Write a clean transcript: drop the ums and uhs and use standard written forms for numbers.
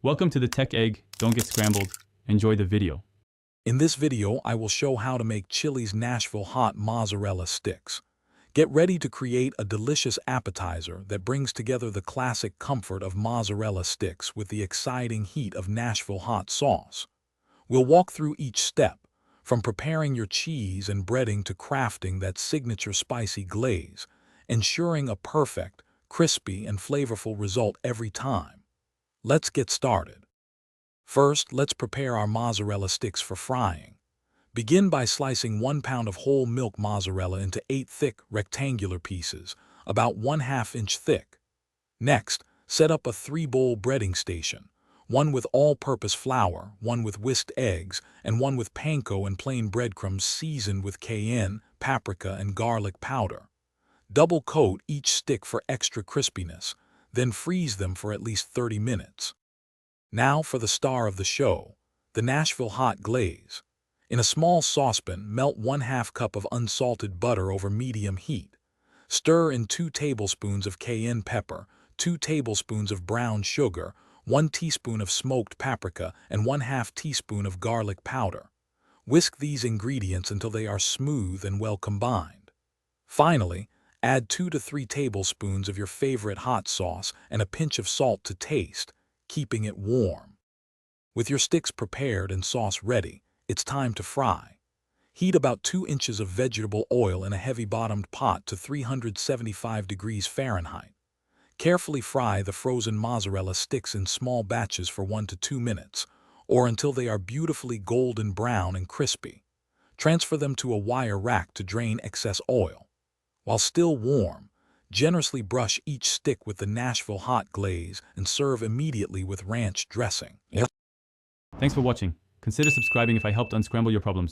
Welcome to the Tech Egg. Don't get scrambled. Enjoy the video. In this video, I will show how to make Chili's Nashville Hot Mozzarella Sticks. Get ready to create a delicious appetizer that brings together the classic comfort of mozzarella sticks with the exciting heat of Nashville hot sauce. We'll walk through each step, from preparing your cheese and breading to crafting that signature spicy glaze, ensuring a perfect, crispy, and flavorful result every time. Let's get started. First, let's prepare our mozzarella sticks for frying. Begin by slicing 1 pound of whole milk mozzarella into 8 thick, rectangular pieces, about 1/2 inch thick. Next, set up a 3-bowl breading station, one with all-purpose flour, one with whisked eggs, and one with panko and plain breadcrumbs seasoned with cayenne, paprika, and garlic powder. Double coat each stick for extra crispiness, then freeze them for at least 30 minutes. Now for the star of the show, the Nashville Hot Glaze. In a small saucepan, melt 1/2 cup of unsalted butter over medium heat. Stir in 2 tablespoons of cayenne pepper, 2 tablespoons of brown sugar, 1 teaspoon of smoked paprika, and 1/2 teaspoon of garlic powder. Whisk these ingredients until they are smooth and well combined. Finally, add 2 to 3 tablespoons of your favorite hot sauce and a pinch of salt to taste, keeping it warm. With your sticks prepared and sauce ready, it's time to fry. Heat about 2 inches of vegetable oil in a heavy-bottomed pot to 375 degrees Fahrenheit. Carefully fry the frozen mozzarella sticks in small batches for 1 to 2 minutes, or until they are beautifully golden brown and crispy. Transfer them to a wire rack to drain excess oil. While still warm, generously brush each stick with the Nashville Hot Glaze and serve immediately with ranch dressing. Thanks for watching. Consider subscribing if I helped unscramble your problems.